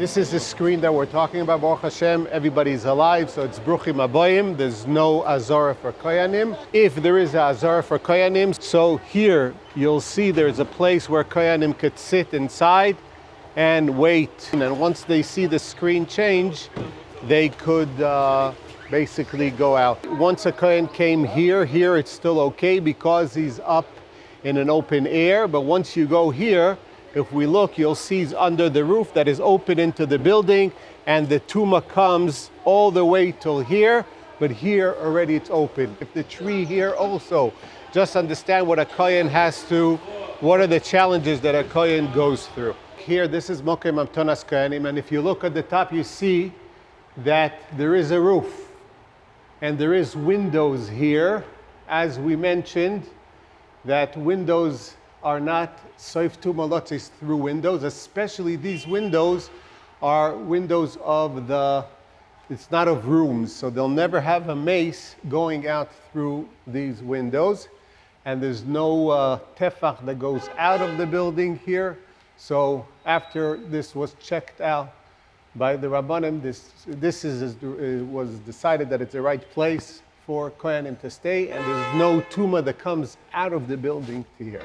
This is the screen that we're talking about, Baruch Hashem. Everybody's alive, so it's Bruchim Aboyim. There's no Azara for Kohanim. If there is a Azara for Kohanim, so here you'll see there's a place where Kohanim could sit inside and wait. And once they see the screen change, they could basically go out. Once a Kohen came here it's still okay because he's up in an open air. But once you go here, if we look, you'll see he's under the roof that is open into the building, and the Tuma comes all the way till here, but here already it's open. If the tree here also, just understand what a Kohen has to, what are the challenges that a Kohen goes through. Here, this is Mokem Amtonas Kohanim, and if you look at the top, you see that there is a roof, and there is windows here, as we mentioned, that windows are not soif tumalotzis through windows, especially these windows are windows of it's not of rooms, so they'll never have a mace going out through these windows. And there's no tefach that goes out of the building here. So after this was checked out by the Rabbanim, this was decided that it's the right place for Kohanim to stay, and there's no tuma that comes out of the building to here.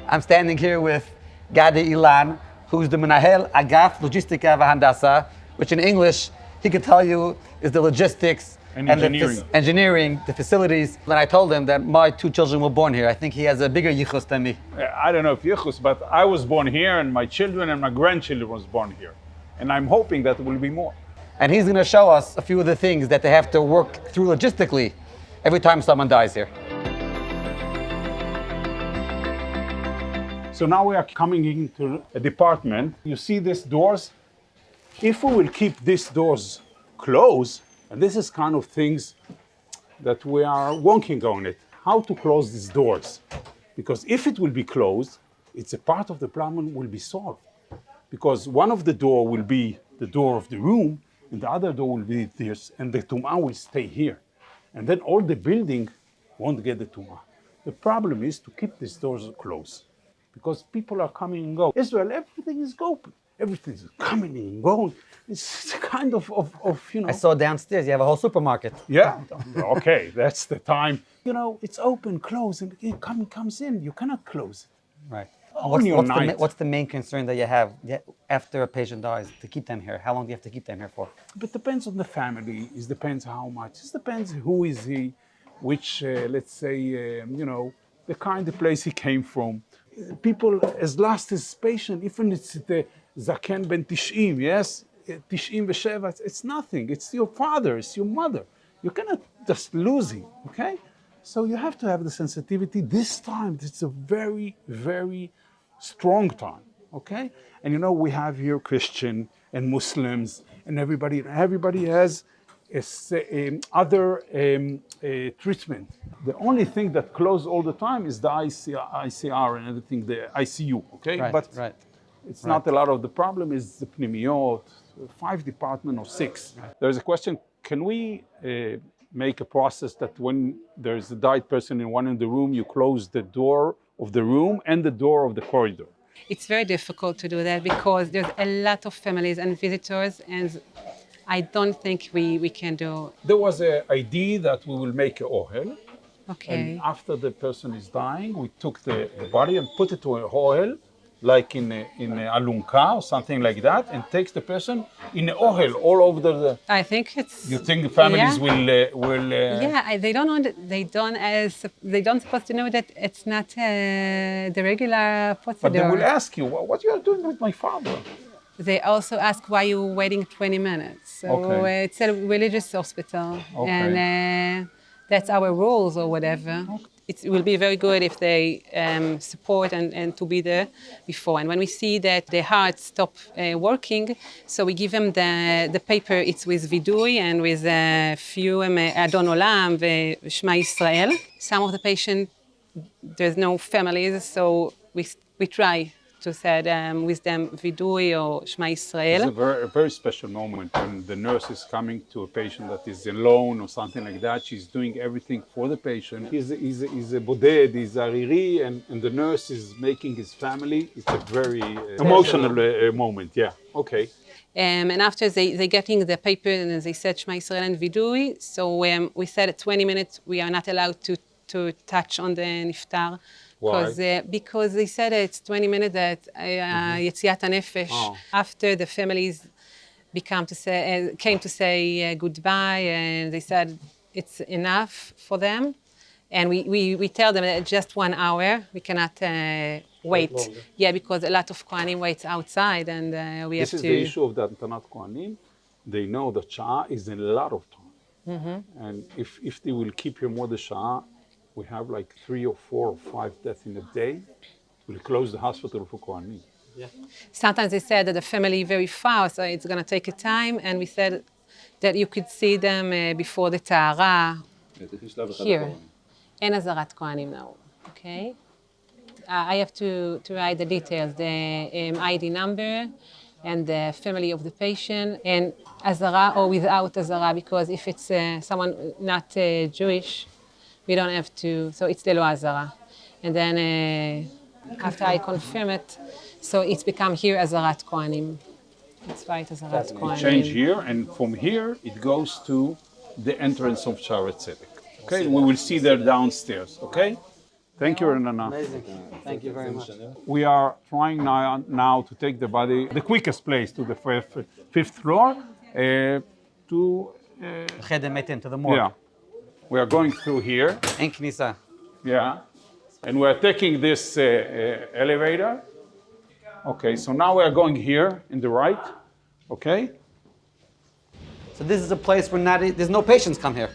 I'm standing here with Gadi Ilan, who's the Menahel Agaf Logistika Vahandasa, which in English he could tell you is the logistics and engineering, the facilities. And I told him that my two children were born here. I think he has a bigger yichus than me. I don't know if yichus, but I was born here, and my children and my grandchildren was born here. And I'm hoping that there will be more. And he's going to show us a few of the things that they have to work through logistically every time someone dies here. So now we are coming into a department. You see these doors? If we will keep these doors closed, and this is kind of things that we are working on it, how to close these doors. Because if it will be closed, it's a part of the problem will be solved. Because one of the door will be the door of the room, and the other door will be this, and the Tumah will stay here. And then all the building won't get the Tumah. The problem is to keep these doors closed, because people are coming and going. Israel, everything is open. Everything is coming and going. It's kind of you know. I saw downstairs, you have a whole supermarket. Yeah, okay, that's the time. You know, it's open, close, and it comes in. You cannot close it. Right. What's the main concern that you have after a patient dies to keep them here? How long do you have to keep them here for? But it depends on the family. It depends how much. It depends who is he, which, let's say, you know, the kind of place he came from. People as last as patient, even it's the Zaken ben Tish'im, yes? Tish'im v'sheva, it's nothing. It's your father, it's your mother. You cannot just lose him, okay? So you have to have the sensitivity. This time, it's a very, very strong time, okay? And you know, we have here Christian and Muslims and everybody has other treatment. The only thing that closes all the time is the ICR and everything, the ICU, okay? Right, but right. It's not a lot of the problem, is the pneumiot, 5 departments or 6. Right. There's a question, can we make a process that when there's a died person in one in the room, you close the door of the room and the door of the corridor? It's very difficult to do that because there's a lot of families and visitors, and I don't think we can do. There was an idea that we will make a ohel. Okay. And after the person is dying, we took the body and put it to a ohel, like in a alunka or something like that, and takes the person in a ohel all over the. I think it's. You think the families will? Yeah, they don't supposed to know that it's not the regular procedure. But they will ask you, what you are doing with my father? They also ask why you're waiting 20 minutes. So okay. It's a religious hospital, okay. And that's our rules or whatever. Okay. It will be very good if they support and to be there before. And when we see that the heart stop working, so we give them the paper. It's with vidui and with a few Adon Olam v'Shema Yisrael. Some of the patients, there's no families, so we try to say with them Vidui or Shema It's Yisrael. a very special moment when the nurse is coming to a patient that is alone or something like that. She's doing everything for the patient. He's a boded, he's ariri, and the nurse is making his family. It's a very emotional moment, yeah. Okay. And after they getting the paper and they said Shema Yisrael and Vidui, so we said at 20 minutes we are not allowed to touch on the niftar. Why? Because they said it's 20 minutes that Yetziat HaNefesh, after the families came to say goodbye, and they said it's enough for them. And we tell them that just 1 hour, we cannot wait. Yeah, because a lot of Kohanim waits outside, and we have to... This is the issue of the Antanat Kohanim. They know that Sha'ah is a lot of time. And if they will keep here more the Sha'ah, we have like 3 or 4 or 5 deaths in a day. We'll close the hospital for Kohanim. Yeah. Sometimes they said that the family very far, so it's going to take a time. And we said that you could see them before the Tahara here. And Azarat Kohanim now, okay? I have to write the details, the ID number and the family of the patient, and Azara or without Azara, because if it's someone not Jewish, we don't have to, so it's Lelo Azara. And then after I confirm it, so it's become here Azarat Kohanim. It's right, Azarat Kohanim. Change here, and from here it goes to the entrance of Shaare Tzedek. Okay, we will see there downstairs, okay? Thank you, Renana. Amazing. Thank you very much. We are trying now to take the body, the quickest place to the fifth floor, to... Cheder Metin, to the morgue. Yeah. We are going through here. En Knisa. Yeah. And we're taking this elevator. Okay, so now we're going here in the right. Okay? So this is a place where there's no patients come here.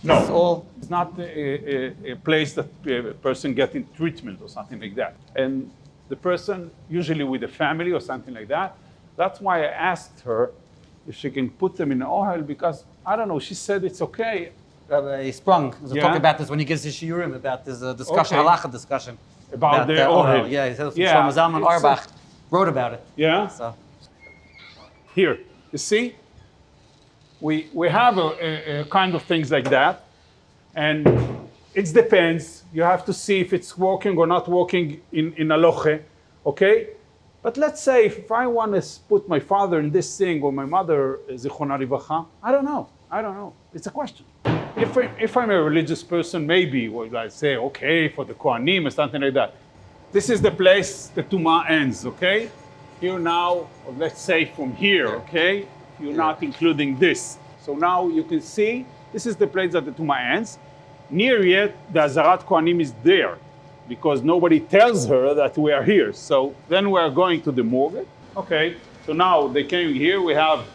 No, it's not a place that a person getting treatment or something like that. And the person, usually with a family or something like that, that's why I asked her if she can put them in an ohel, because, I don't know, she said it's okay. Rabbi Sprung was talking about this when he gives his shiurim, about this discussion, halacha discussion. About the ohel. Yeah, he said from Shlomo Zalman Auerbach wrote about it. Yeah? So. Here, you see? We have a kind of things like that, and it depends. You have to see if it's working or not working in aloche, okay? But let's say if I want to put my father in this thing or my mother, zichona rivacha, I don't know. It's a question. If I'm a religious person, maybe I say, okay, for the Kohanim or something like that. This is the place the Tumas ends, okay? Here now, let's say from here, okay? You're not including this. So now you can see, this is the place that the Tumas ends. Near yet, the Azarat Kohanim is there, because nobody tells her that we are here. So then we are going to the morgue. Okay, so now they came here, we have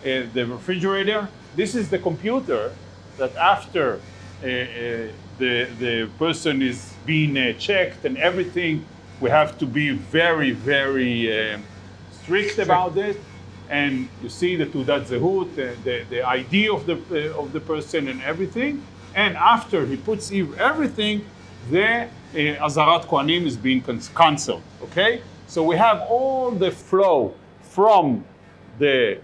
the refrigerator. This is the computer that after the person is being checked and everything, we have to be very, very strict about it. And you see the Tudat Zehut, the ID of the person and everything. And after he puts everything, the Azarat Kohanim is being cancelled, okay? So we have all the flow from the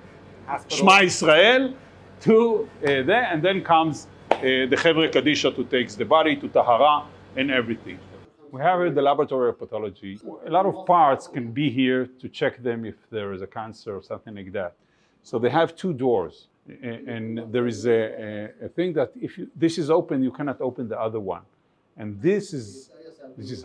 Shema Yisrael to there, and then comes the Chevre Kadisha to takes the body to Tahara and everything. We have the laboratory of pathology. A lot of parts can be here to check them if there is a cancer or something like that. So they have 2 doors. And there is a thing that if this is open, you cannot open the other one. And this is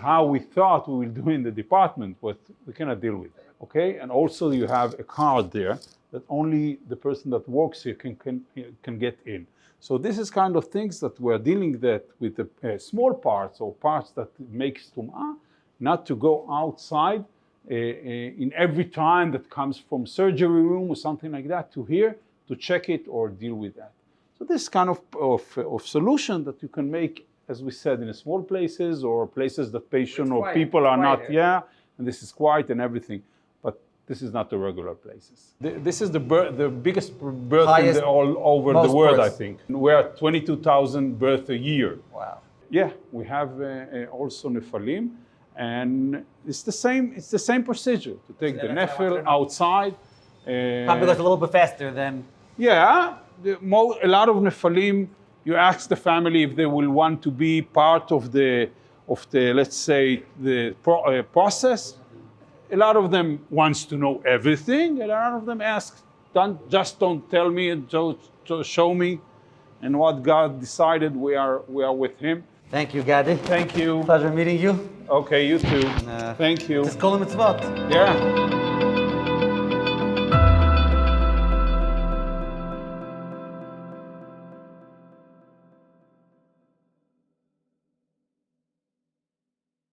how we thought we will do in the department, but we cannot deal with that, okay? And also you have a card there that only the person that works here can get in. So this is kind of things that we're dealing with the small parts or parts that makes Tum'ah, not to go outside in every time that comes from surgery room or something like that to here, to check it or deal with that. So this kind of solution that you can make, as we said, in small places or places that patient or people are not, and this is quiet and everything, but this is not the regular places. This is the biggest birth all over the world, births. I think. We're at 22,000 births a year. Wow. Yeah, we have also Nephilim, And it's the same procedure to take the nefil outside. Probably goes a little bit faster than. Yeah, a lot of nefalim, you ask the family if they will want to be part of the let's say, the process. A lot of them wants to know everything. A lot of them ask, just don't tell me, just show me. And what God decided, we are with Him. Thank you, Gadi. Thank you. Pleasure meeting you. Okay, you too. Thank you. It's Kol Mitzvot. Yeah.